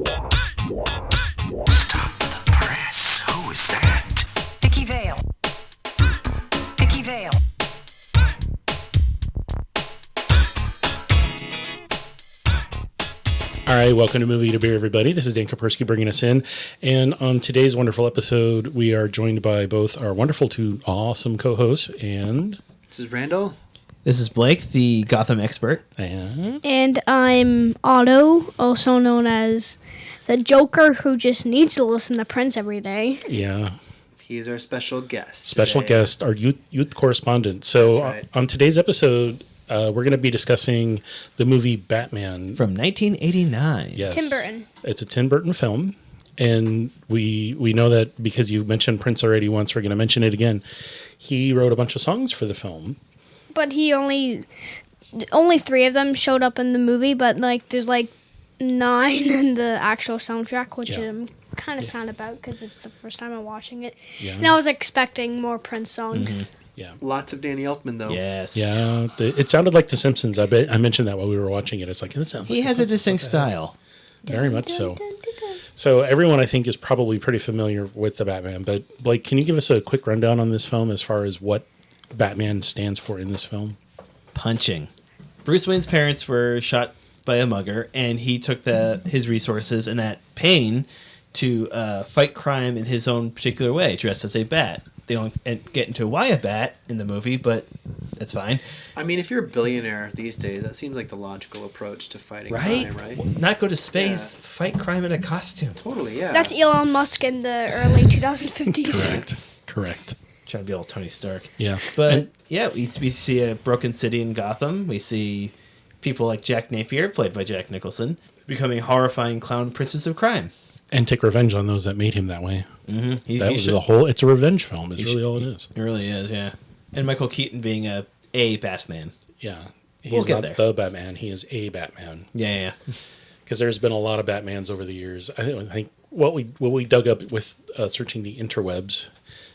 Stop the press. Who is that? Vicky Vale. Vicky Vale. All right, welcome to Movie to Beer, everybody. This is Dan Kapersky bringing us in. And on today's wonderful episode, we are joined by both our wonderful two awesome co-hosts and... This is Randall. This is Blake, the Gotham expert. And I'm Otto, also known as the Joker who just needs to listen to Prince every day. Yeah. He is our special guest. Special today. guest, our youth correspondent. So That's right. On today's episode, we're going to be discussing the movie Batman. From 1989. Yes. Tim Burton. It's a Tim Burton film. And we know that because you've mentioned Prince already once, we're going to mention it again. He wrote a bunch of songs for the film. But he only 3 of them showed up in the movie, but there's 9 in the actual soundtrack, which I'm kind of sad about because it's the first time I'm watching it. Yeah. And I was expecting more Prince songs. Mm-hmm. Yeah. Lots of Danny Elfman, though. Yes. Yeah. It sounded like The Simpsons. I mentioned that while we were watching it. It's like, this sounds like He The has a Simpsons. distinct style. Very much so. So everyone, I think, is probably pretty familiar with the Batman. But, Blake, can you give us a quick rundown on this film as far as what Batman stands for in this film? Punching. Bruce Wayne's parents were shot by a mugger, and he took his resources and that pain to fight crime in his own particular way, dressed as a bat. They don't get into why a bat in the movie, but that's fine. I mean, if you're a billionaire these days, that seems like the logical approach to fighting Right? crime, right? Well, not go to space, Yeah. fight crime in a costume. Totally, yeah. That's Elon Musk in the early 2050s. Correct. Trying to be all Tony Stark. Yeah. But we see a broken city in Gotham. We see people like Jack Napier, played by Jack Nicholson, becoming horrifying clown princes of crime. And take revenge on those that made him that way. Mm-hmm. That was the whole... It's a revenge film. Is really all it is. It really is, yeah. And Michael Keaton being a Batman. Yeah. He's We'll get not there. the Batman. He is a Batman. Yeah. Because there's been a lot of Batmans over the years. I think what we dug up with searching the interwebs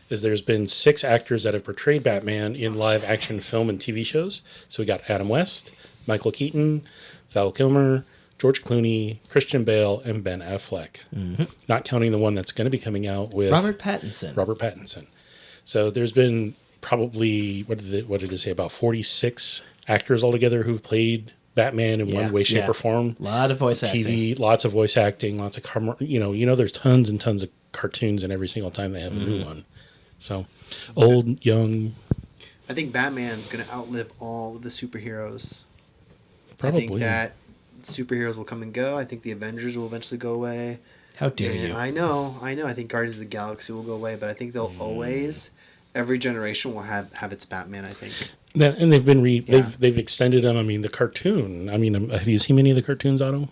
is there's been 6 actors that have portrayed Batman in live action film and TV shows. So we got Adam West, Michael Keaton, Val Kilmer, George Clooney, Christian Bale, and Ben Affleck. Mm-hmm. Not counting the one that's going to be coming out with Robert Pattinson. So there's been probably, what did it say, about 46 actors altogether who've played Batman in one way, shape, or form. A lot of voice acting. Lots of voice acting, lots of there's tons and tons of cartoons, and every single time they have a new one. So, old, young. I think Batman's going to outlive all of the superheroes. Probably. I think that superheroes will come and go. I think the Avengers will eventually go away. How dare you? I know. I think Guardians of the Galaxy will go away, but I think they'll always, every generation will have its Batman, I think. And they've been they've extended them. I mean, the cartoon. I mean, have you seen many of the cartoons, Otto?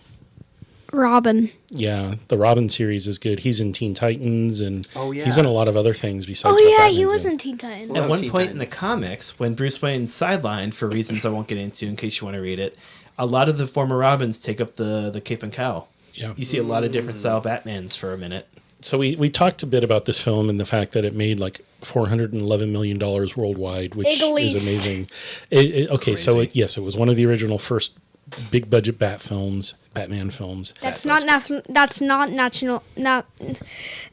Robin. Yeah, the Robin series is good. He's in Teen Titans, and he's in a lot of other things besides. Oh yeah, Batman's he was in. in Teen Titans. Well, At one Teen point in the Titans. comics, when Bruce Wayne's sidelined for reasons I won't get into in case you want to read it, a lot of the former Robins take up the cape and cowl. Yeah. You see a lot of different style Batmans for a minute. So we talked a bit about this film and the fact that it made like $411 million worldwide, which Italy's. is amazing. So it was one of the original first big budget Batman films. That's not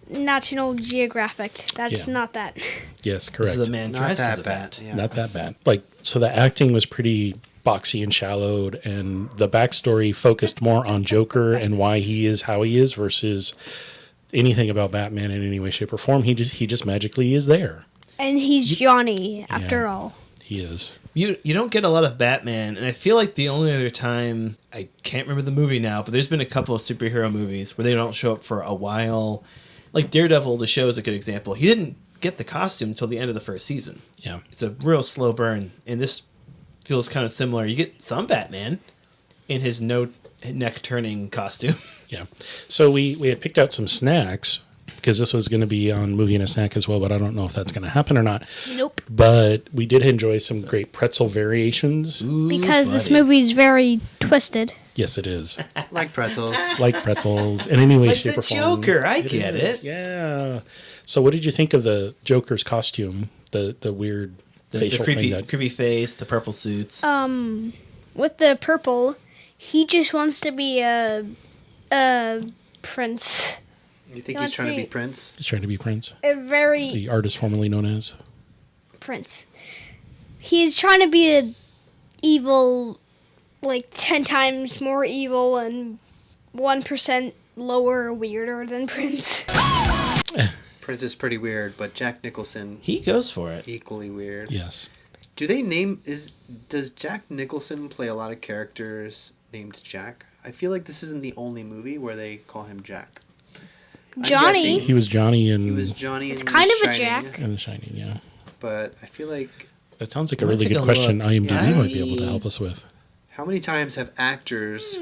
National Geographic. That's not that. Yes, This correct. is a man Not dressed that as a bad. bat. Yeah. Not that bad. So the acting was pretty boxy and shallowed, and the backstory focused more on Joker and why he is how he is versus anything about Batman in any way, shape, or form. He just magically is there. And he's Johnny, after all. He is. You don't get a lot of Batman, and I feel like the only other time, I can't remember the movie now, but there's been a couple of superhero movies where they don't show up for a while. Like Daredevil, the show is a good example. He didn't get the costume until the end of the first season. Yeah. It's a real slow burn, and this feels kind of similar. You get some Batman in his no neck turning costume. Yeah. So we had picked out some snacks because this was going to be on Movie and a Snack as well, but I don't know if that's going to happen or not. Nope. But we did enjoy some great pretzel variations. Because this movie is very twisted. Yes, it is. Like pretzels. Like pretzels in any way, Like shape, the or form. Joker, I get is. it. Yeah. So what did you think of the Joker's costume? The weird The facial creepy, thing. creepy face, the purple suits. With the purple, he just wants to be a Prince. You think He he's trying to be wants to Prince? He's trying to be Prince, A very the artist formerly known as. Prince. He's trying to be a evil, like 10 times more evil and 1% lower weirder than Prince. Prince is pretty weird, but Jack Nicholson He goes for it. equally weird. Yes. Do they name does Jack Nicholson play a lot of characters named Jack? I feel like this isn't the only movie where they call him Jack. I'm Johnny. guessing He was Johnny in He was Johnny It's in kind The of a Shining, Jack. in The Shining, yeah. but I feel like That sounds like a I'm gonna really take good a question look. IMDb might be Yeah. able to help us with. how many times have actors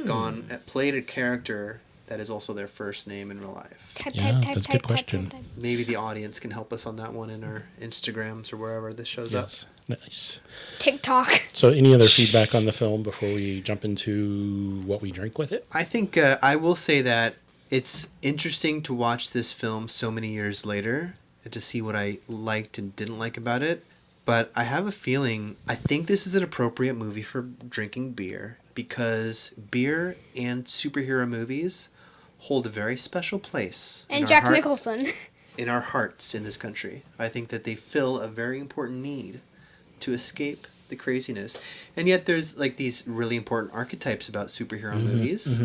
played a character that is also their first name in real life? Type, Yeah, type, type, that's a type, good type, question. type, type. Maybe the audience can help us on that one in our Instagrams or wherever this shows up. Yes. Nice. TikTok. So any other feedback on the film before we jump into what we drink with it? I think I will say that it's interesting to watch this film so many years later and to see what I liked and didn't like about it. But I have a feeling, I think this is an appropriate movie for drinking beer because beer and superhero movies hold a very special place in And our Jack heart- Nicholson. in our hearts in this country. I think that they fill a very important need to escape the craziness. And yet there's like these really important archetypes about superhero movies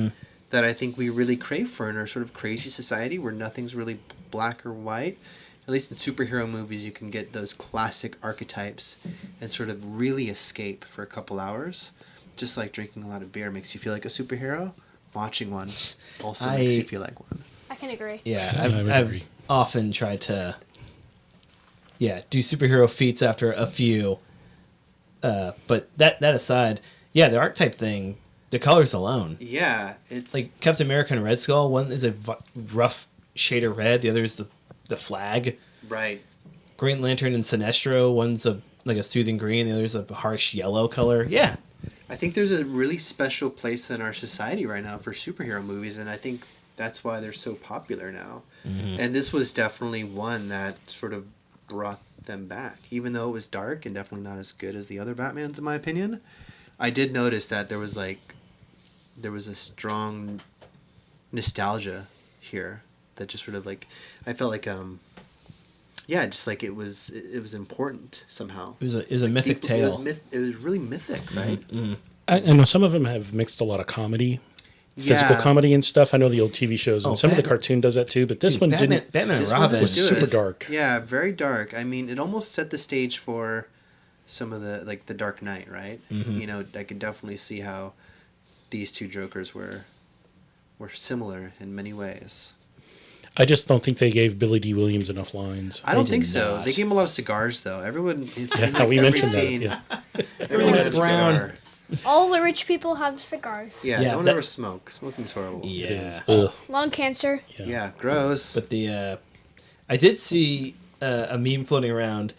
that I think we really crave for in our sort of crazy society where nothing's really black or white. At least in superhero movies you can get those classic archetypes and sort of really escape for a couple hours. Just like drinking a lot of beer makes you feel like a superhero, watching one also makes you feel like one. I can agree. Yeah, I would I've agree. often tried to, do superhero feats after a few. But that aside, the archetype thing, the colors alone, Yeah, it's like Captain America and Red Skull. One is a rough shade of red. The other is the flag. right. Green Lantern and Sinestro. One's a soothing green. The other's a harsh yellow color. Yeah, I think there's a really special place in our society right now for superhero movies, and I think that's why they're so popular now. And this was definitely one that sort of brought them back, even though it was dark and definitely not as good as the other Batmans, in my opinion. I did notice that there was a strong nostalgia here that just sort of like I felt like just like it was important somehow. it was a mythic Deeply- tale. It was really mythic, right? I know some of them have mixed a lot of comedy, physical comedy and stuff. I know the old TV shows and Oh, some of the Batman- cartoon does that too, but this one didn't. Batman and This one Robin. was didn't do it. super dark. Yeah, very dark. I mean, it almost set the stage for some of the Dark Knight, right? You know, I could definitely see how these two Jokers were similar in many ways. I just don't think they gave Billy D. Williams enough lines. I don't did think so. not. They gave him a lot of cigars, though. Everyone, it's Yeah, like we every mentioned that. scene, Yeah. everyone Everyone's has a brown. cigar. All the rich people have cigars. Yeah, Yeah, don't that- ever smoke. Smoking's horrible. Yeah. It is. Ugh. Lung cancer. Yeah, gross. But I did see a meme floating around.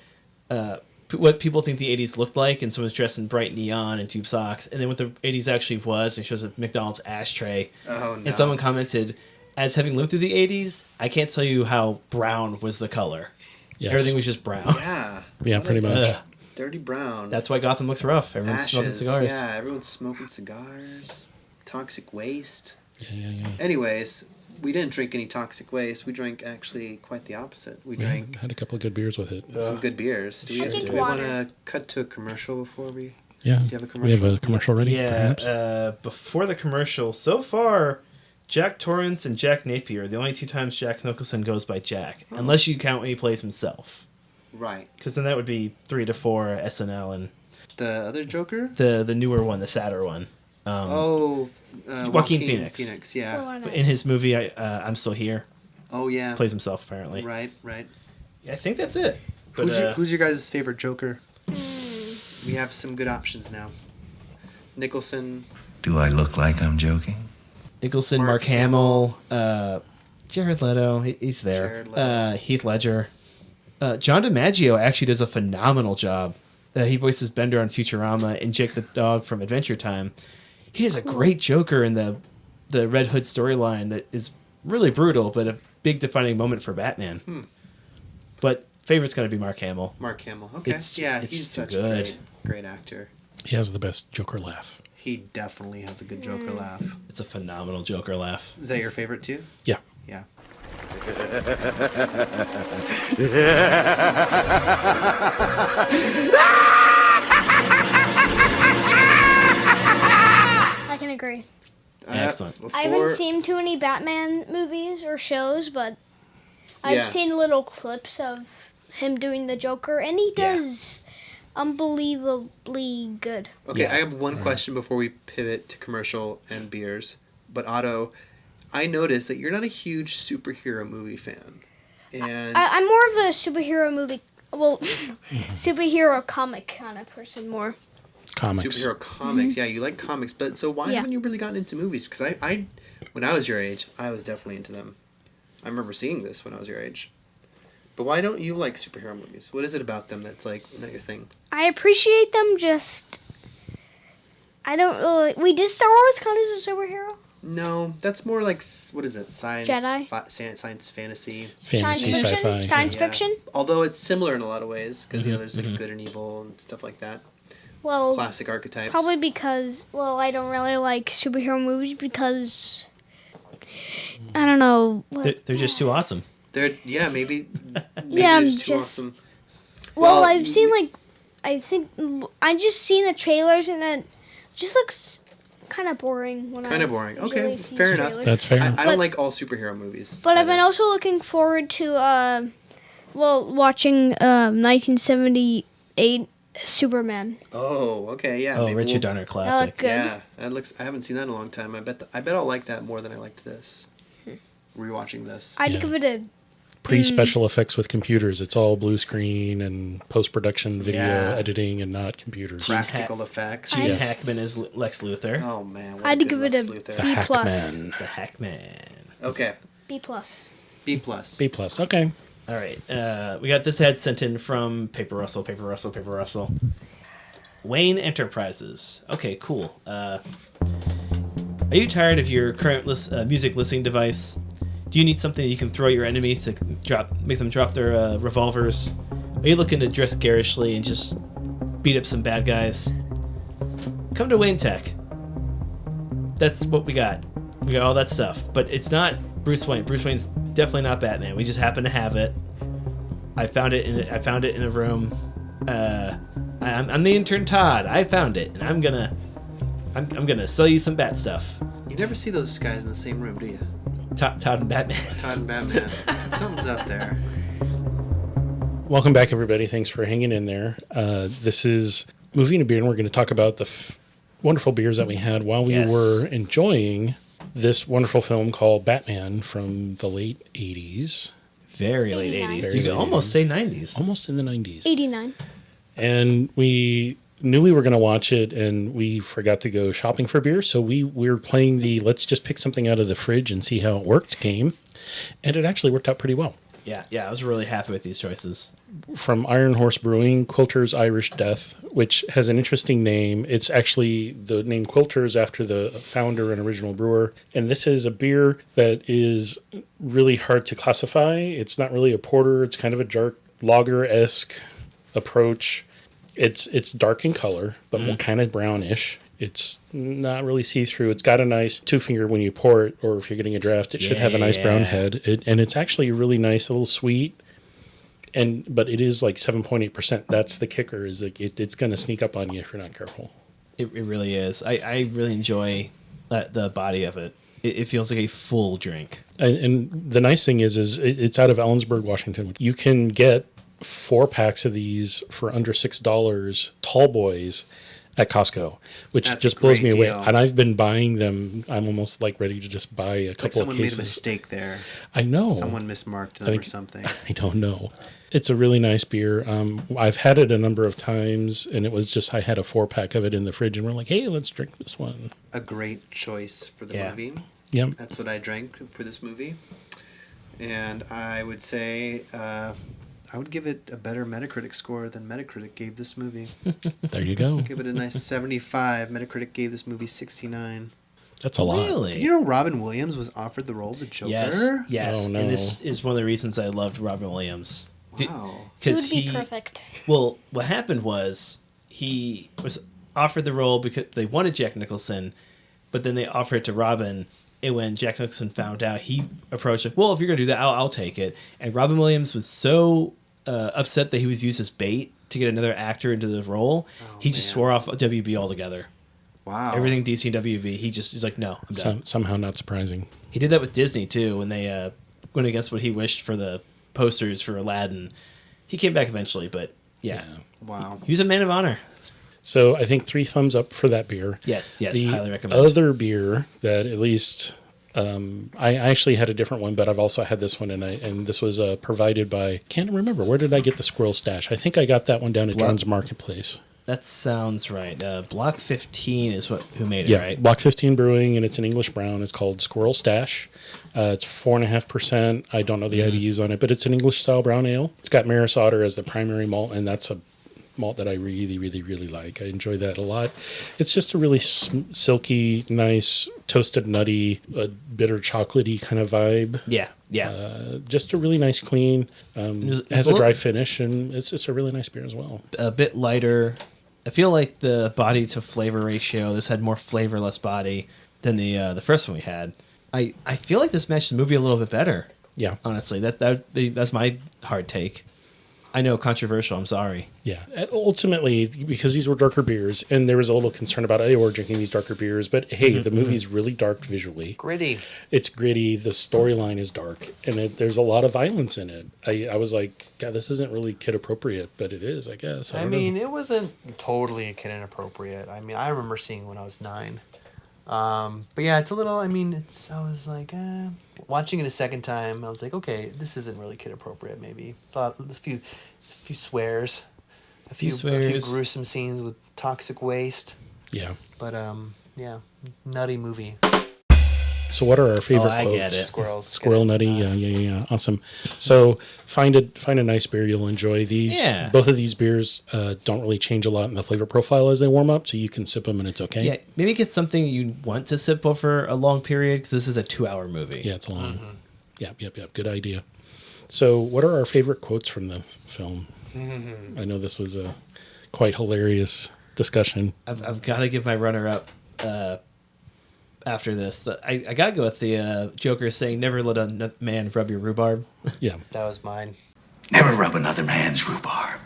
What people think the 80s looked like, and someone's dressed in bright neon and tube socks, and then what the 80s actually was, and it shows a McDonald's ashtray. Oh, no. And someone commented, as having lived through the 80s, I can't tell you how brown was the color. Yes. Everything was just brown. Yeah. Yeah, pretty much. Ugh. Dirty brown. That's why Gotham looks rough. Everyone's smoking ashes. cigars. Yeah, everyone's smoking cigars. Toxic waste. Yeah. Anyways, we didn't drink any toxic waste. We drank actually quite the opposite. We We drank had a couple of good beers with it. some good beers. Do I drank we want water. to cut to a commercial before we... Yeah. Do you have a We have commercial? a commercial ready, Yeah, perhaps? before the commercial, so far, Jack Torrance and Jack Napier are the only two times Jack Nicholson goes by Jack, unless you count when he plays himself. Right. Because then that would be 3 to 4 SNL and The other Joker? the newer one, the sadder one. Joaquin Phoenix. Phoenix, yeah. Oh, I know. In his movie, I'm Still Here, Oh, yeah. plays himself apparently. Right. I think that's it. But, Who's your guys' favorite Joker? We have some good options now. Nicholson. Do I look like I'm joking? Nicholson, Mark Mark Hamill, Jared Leto, he's there. Jared Leto. Heath Ledger. John DiMaggio actually does a phenomenal job. He voices Bender on Futurama and Jake the Dog from Adventure Time. He does a great Joker in the Red Hood storyline that is really brutal, but a big defining moment for Batman. But favorite's got to be Mark Hamill. Mark Hamill. Okay. It's He's too such good. a great actor. He has the best Joker laugh. He definitely has a good Joker laugh. It's a phenomenal Joker laugh. Is that your favorite too? Yeah. Yeah. I can agree. Excellent. I haven't seen too many Batman movies or shows, but I've Yeah. seen little clips of him doing the Joker, and he Yeah. does unbelievably good. Okay, Yeah. I have one question before we pivot to commercial and beers. But Otto, I noticed that you're not a huge superhero movie fan. And I'm more of a superhero movie, well, superhero comic kind of person more. Comics. superhero comics, yeah, you like comics, but so why Yeah. haven't you really gotten into movies? Because I, when I was your age, I was definitely into them. I remember seeing this when I was your age. But why don't you like superhero movies? What is it about them that's like not your thing? I appreciate them, just I don't really. We did Star Wars count as a superhero? No, that's more like what is it? Science, Jedi? science fantasy. Fantasy, Science fiction? sci-fi. Science Yeah. fiction? Although it's similar in a lot of ways because there's like good and evil and stuff like that. Well, Classic archetypes. probably because, well, I don't really like superhero movies because I don't know. They're just too awesome. They're maybe Yeah, they're just too just- awesome. Well, Well, I've seen I think I just seen the trailers and it just looks kind of boring. Kind of boring. usually Okay, see fair enough. trailers. That's fair. I don't But- like all superhero movies. But I've been either. also looking forward to watching 1978 Superman. Oh, okay, yeah. Oh, maybe Richard we'll- Donner classic. Good. Yeah, that looks. I haven't seen that in a long time. I bet I'll like that more than I liked this. Rewatching this. I'd Yeah. give it a Pre-special effects with computers. It's all blue screen and post-production video Yeah. editing and not computers. Practical effects. Gene Yes. Hackman is Lex Luthor. Oh man, what I'd a good give it Lex a Luthor. The B plus. Hackman. The Hackman. Okay, B plus. B plus. B plus. Okay. All right. We got this ad sent in from Paper Russell. Wayne Enterprises. Okay, cool. Are you tired of your current music listening device? Do you need something you can throw at your enemies to make them drop their revolvers? Are you looking to dress garishly and just beat up some bad guys? Come to Wayne Tech. That's what we got. We got all that stuff, but it's not Bruce Wayne. Bruce Wayne's definitely not Batman. We just happen to have it. I found it in a room. I'm the intern Todd. I found it, and I'm gonna sell you some bat stuff. You never see those guys in the same room, do you? Todd and Batman. Todd and Batman. Something's up there. Welcome back, everybody. Thanks for hanging in there. This is Movie and a Beer, and we're going to talk about the wonderful beers that we had while we Yes. were enjoying this wonderful film called Batman from the late 80s, Very late 89. 80s. Very You could late almost 80s. say 90s. almost in the 90s. 89. And we knew we were going to watch it, and we forgot to go shopping for beer. So we were playing the let's just pick something out of the fridge and see how it worked game. And it actually worked out pretty well. Yeah, I was really happy with these choices. From Iron Horse Brewing, Quilter's Irish Death, which has an interesting name. It's actually the name Quilter's after the founder and original brewer. And this is a beer that is really hard to classify. It's not really a porter. It's kind of a dark lager-esque approach. It's dark in color, but kind of brownish. It's not really see-through. It's got a nice two-finger when you pour it, or if you're getting a draft, it should have a nice brown Yeah. head. And it's actually really nice, a little sweet. But it is like 7.8%. That's the kicker. Is like it's going to sneak up on you if you're not careful. It really is. I really enjoy the body of it. It feels like a full drink. And the nice thing is it's out of Ellensburg, Washington. You can get 4 packs of these for under $6, tall boys, at Costco, which That's just a blows me great away. deal. And I've been buying them. I'm almost like ready to just buy a Like couple of someone made cases. a mistake there. I know. Someone mismarked them or something. I don't know. It's a really nice beer. I've had it a number of times, and it was just I had a 4-pack of it in the fridge, and we're like, hey, let's drink this one. A great choice for the Yeah. movie. Yep. That's what I drank for this movie. And I would say I would give it a better Metacritic score than Metacritic gave this movie. There you go. Give it a nice 75. Metacritic gave this movie 69. That's a lot. Really? Did you know Robin Williams was offered the role of the Joker? Yes. Oh, no. And this is one of the reasons I loved Robin Williams. Wow. It would be perfect. Well, what happened was he was offered the role because they wanted Jack Nicholson, but then they offered it to Robin. And when Jack Nicholson found out, he approached it. Well, if you're gonna do that, I'll take it. And Robin Williams was so upset that he was used as bait to get another actor into the role. He just swore off WB altogether. Wow. Everything DC and WB, he's like, no, I'm done. Somehow not surprising. He did that with Disney too when they went against what he wished for the posters for Aladdin. He came back eventually, but yeah. Wow. He was a man of honor. So I think 3 thumbs up for that beer. Yes, The highly recommend. other beer that at least I actually had a different one, but I've also had this one, and this was provided by, can't remember, where did I get the Squirrel Stash? I think I got that one down at John's Marketplace. That sounds right. Block 15 is who made it, right? Block 15 Brewing, and it's an English brown. It's called Squirrel Stash. It's 4.5%. I don't know the IBUs on it, but it's an English style brown ale. It's got Maris Otter as the primary malt, and that's a malt that I really, really, really like. I enjoy that a lot. It's just a really silky, nice, toasted, nutty, bitter, chocolatey kind of vibe. Yeah, yeah. Just a really nice, clean. It's Has a dry finish, and it's just a really nice beer as well. A bit lighter. I feel like the body to flavor ratio, this had more flavor, less body than the first one we had. I feel like this matched the movie a little bit better. Yeah. Honestly, that's my hard take. I know, controversial. I'm sorry. Yeah. Ultimately, because these were darker beers, and there was a little concern about, hey, we're drinking these darker beers, but hey, the movie's really dark visually. Gritty. It's gritty. The storyline is dark, and there's a lot of violence in it. I was like, God, this isn't really kid appropriate, but it is, I guess. I mean, it wasn't totally kid inappropriate. I mean, I remember seeing it when I was 9. But yeah, it's a little, I was like, watching it a second time, I was like, okay, this isn't really kid appropriate, maybe. Thought a few swears, a few gruesome scenes with toxic waste. Yeah. But, yeah, nutty movie. So what are our favorite I quotes? get it. Squirrels. Squirrel nutty, yeah. Awesome. So find a nice beer you'll enjoy. These both of these beers don't really change a lot in the flavor profile as they warm up, so you can sip them and it's okay. Yeah, maybe get something you want to sip over a long period because this is a 2-hour movie. Yeah, it's long. Yep. Good idea. So what are our favorite quotes from the film? I know this was a quite hilarious discussion. I've got to give my runner-up after this. I got to go with the Joker saying, never let a man rub your rhubarb. Yeah. That was mine. Never rub another man's rhubarb.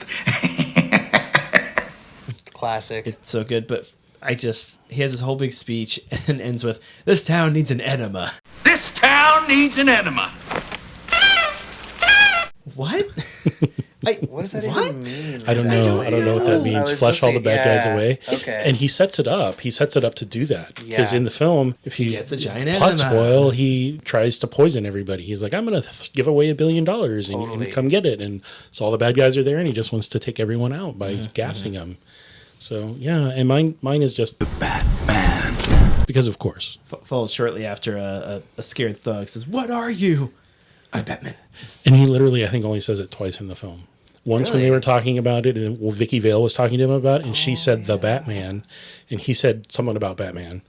Classic. It's so good, but he has this whole big speech and ends with, this town needs an enema. This town needs an enema. What? What does that even mean? I don't know. I don't know what that means. Flush all the bad guys away. Okay. And he sets it up. He sets it up to do that. Because in the film, if he gets a giant plot enema. spoil, he tries to poison everybody. He's like, I'm going to give away $1 billion and you come get it. And so all the bad guys are there and he just wants to take everyone out by gassing them. So, yeah. And mine is just the Batman. Because, of course. Followed shortly after a scared thug says, what are you? I'm Batman. And he literally, I think, only says it twice in the film. Once when they were talking about it, and Vicky Vale was talking to him about it, and she said the Batman, and he said something about Batman.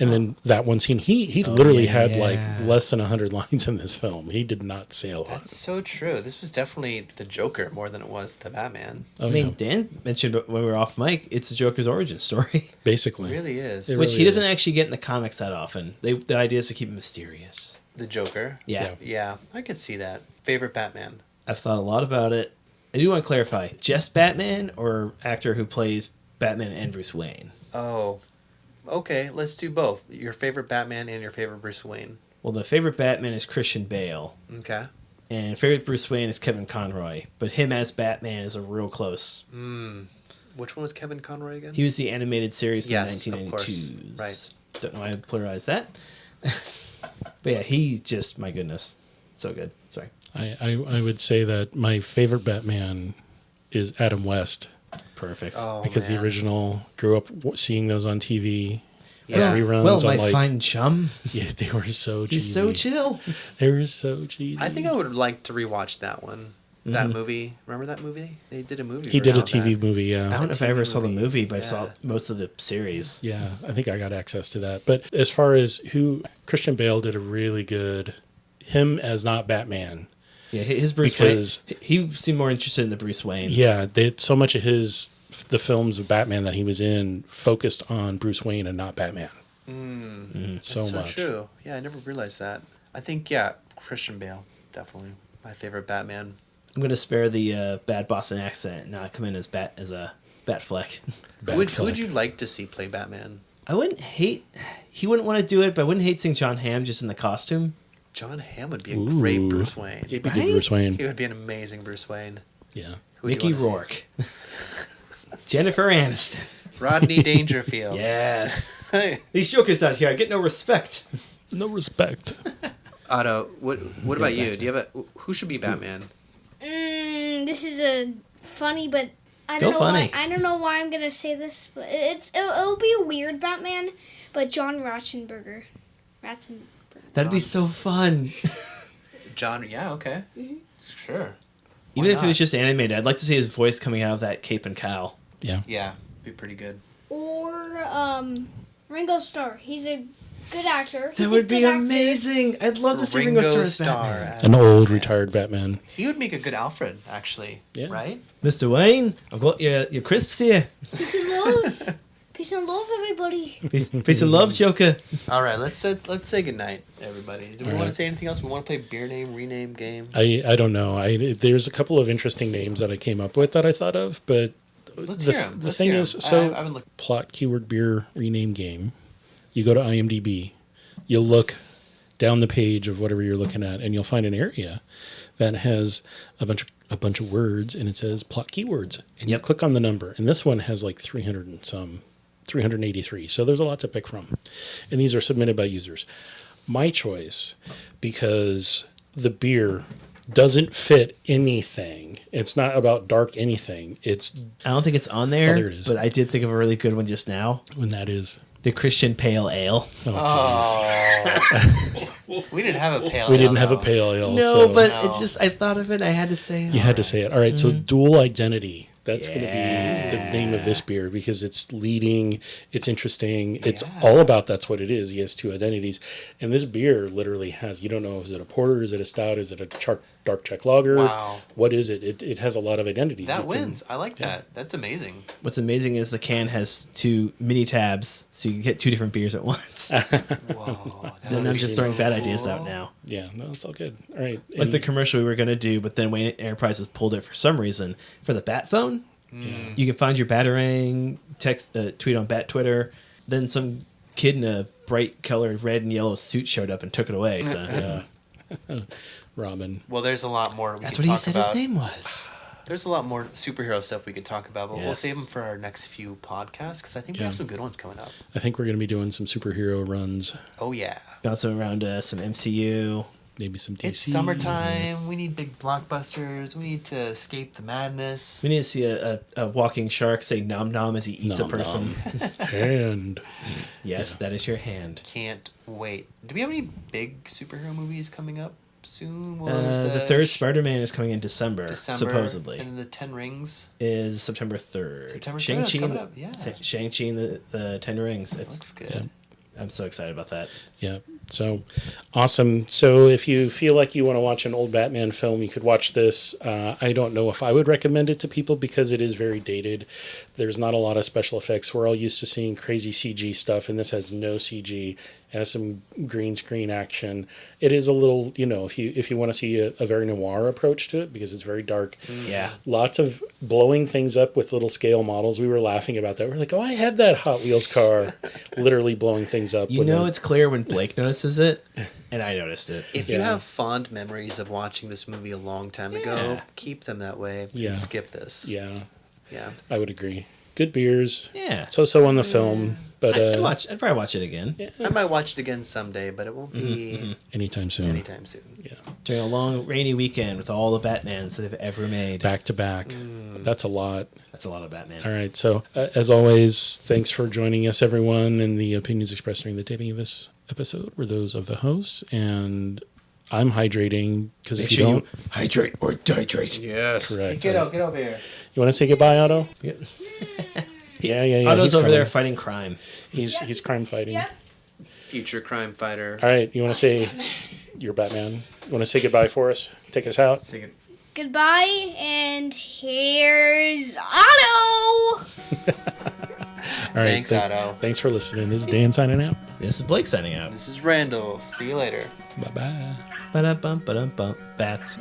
And then that one scene, he literally had like less than 100 lines in this film. He did not say a lot. That's so true. This was definitely the Joker more than it was the Batman. Oh, I mean, Dan mentioned when we were off mic, it's the Joker's origin story. Basically. It really is. It Which really he doesn't is. actually get in the comics that often. The idea is to keep it mysterious. The Joker. Yeah. Yeah, I could see that. Favorite Batman. I've thought a lot about it. I do want to clarify, just Batman or actor who plays Batman and Bruce Wayne? Oh, okay. Let's do both. Your favorite Batman and your favorite Bruce Wayne. Well, the favorite Batman is Christian Bale. Okay. And favorite Bruce Wayne is Kevin Conroy. But him as Batman is a real close. Which one was Kevin Conroy again? He was the animated series in Yes, the of course. 1992s. Right. Don't know why I pluralized that. But yeah, he just, my goodness, so good. Sorry. I would say that my favorite Batman is Adam West. Perfect. Oh, Because man. the original, grew up seeing those on TV. Yeah. As reruns. Well, my I'm like, fine chum. yeah, they were so cheesy. He's so chill. They were so cheesy. I think I would like to rewatch that one. That movie. Remember that movie? They did a movie. He for did a how TV back. movie, yeah. I don't know if I TV ever saw the movie. movie, but I Yeah. saw most of the series. Yeah, I think I got access to that. But as far as Christian Bale did a really good, him as not Batman. Yeah, his Bruce Because- Wayne. He seemed more interested in the Bruce Wayne. Yeah, so much of his the films of Batman that he was in focused on Bruce Wayne and not Batman. So That's so much. true. Yeah, I never realized that. I think, Christian Bale, definitely my favorite Batman. I'm gonna spare the bad Boston accent and not come in as a Batfleck. Who would you like to see play Batman? I wouldn't hate. He wouldn't want to do it, but I wouldn't hate seeing John Hamm just in the costume. John Hamm would be a great Ooh. Bruce Wayne. He'd be Right? good Bruce Wayne. He would be an amazing Bruce Wayne. Yeah. Who would you Mickey wanna see? Rourke, Jennifer Aniston. Rodney Dangerfield. Yes, Hey, these jokers out here, I get no respect. No respect. Otto, what about you? Do you have who should be Batman? This is a funny, but I Go don't know funny. why. I don't know why I'm gonna say this, but it'll be a weird Batman. But John Ratzenberger. That'd be so fun. John, yeah, okay. Sure. Why Even if it not? was just animated, I'd like to see his voice coming out of that cape and cowl. Yeah. Yeah, be pretty good. Or Ringo Starr. He's a good actor. That He's a would be good actor. amazing. I'd love to see Ringo Starr as Batman. as An old Batman. retired Batman. He would make a good Alfred, actually. Yeah. Right? Mr. Wayne, I've got your crisps here. Peace and love. Peace and love, everybody. Peace and love, Joker. All right, let's say goodnight, everybody. Do we All want to right. say anything else? We want to play beer name, rename game? I don't know. There's a couple of interesting names that I came up with that I thought of, but Let's the, hear them. the Let's thing hear is, 'em. so I haven't looked. plot keyword beer rename game. You go to IMDb, you look down the page of whatever you're looking at, and you'll find an area that has a bunch of words, and it says plot keywords, and you click on the number, and this one has like 300 and some. 383. So there's a lot to pick from. And these are submitted by users. My choice, because the beer doesn't fit anything. It's not about dark anything. It's I don't think it's on there, there it is. but I did think of a really good one just now. when that is. The Christian Pale Ale. Oh. We didn't have a pale We ale, didn't have a though. pale ale. No, so but No. it's just, I thought of it. I had to say it. you had to say it. All right, so dual identity. That's going to Yeah. be the name of this beer because it's leading, it's interesting, it's Yeah. all about that's what it is. He has two identities. And this beer literally has, you don't know, is it a porter, is it a stout, is it a dark Czech lager? Wow. What is it? It has a lot of identities. That You can- wins. I like that. That's amazing. What's amazing is the can has two mini tabs, so you can get two different beers at once. Whoa. And I'm just throwing bad ideas out now. Yeah, no, it's all good. All right. Like the commercial we were going to do, but then Wayne Enterprises pulled it for some reason. For the Bat phone, you can find your Batarang, tweet on Bat Twitter. Then some kid in a bright colored red and yellow suit showed up and took it away. So yeah. Robin. Well, there's a lot more we that's can what he talk said about. his name was. There's a lot more superhero stuff we could talk about, but we'll Yes. save them for our next few podcasts because I think we Yeah. have some good ones coming up. I think we're going to be doing some superhero runs, Oh, yeah. Bouncing around some MCU. maybe some DC. It's summertime. We need big blockbusters. We need to escape the madness. We need to see a walking shark say nom nom as he eats a Nom person. And Yes, that is your hand. Can't wait. Do we have any big superhero movies coming up soon? The third Spider-Man is coming in December, December, supposedly. and then the Ten Rings. Is September 3rd. September 3rd, Shang-Chi that's coming and- up, yeah. Shang-Chi and the Ten Rings. Looks good. Yeah. I'm so excited about that. yeah, so awesome. So if you feel like you want to watch an old Batman film, you could watch this. I don't know if I would recommend it to people because it is very dated. There's not a lot of special effects. We're all used to seeing crazy CG stuff, and this has no CG. It has some green screen action. It is a little, if you want to see a very noir approach to it because it's very dark. Yeah. Lots of blowing things up with little scale models. We were laughing about that. We're like, oh, I had that Hot Wheels car literally blowing things up. You with know a- it's clear when Blake notices it, and I noticed it. If you Yeah. have fond memories of watching this movie a long time ago, Yeah. keep them that way. Yeah. And skip this. Yeah, Yeah. I would agree. Good beers. Yeah. So on the film, but I'd probably watch it again. I might watch it again someday, but it won't be anytime soon. anytime soon. Yeah, During a long rainy weekend with all the Batmans that they've ever made. back to back. That's a lot. That's a lot of Batman. All right. So as always, thanks for joining us, everyone. And the opinions expressed during the taping of this episode were those of the hosts. And I'm hydrating because Make if you sure don't, you hydrate or dehydrate. Yes. correct. Get over here. You want to say goodbye, Otto? Yeah. Otto's he's over there coming. fighting crime. He's crime fighting. Yep. Future crime fighter. All right. You want to say you're Batman? You want to say goodbye for us? Take us out. Say good- Goodbye, and here's Otto! All right, Thanks, Otto. Thanks for listening. This is Dan signing out. This is Blake signing out. This is Randall. See you later. Bye bye. Ba-dum-bum, ba-dum-bum. Bats.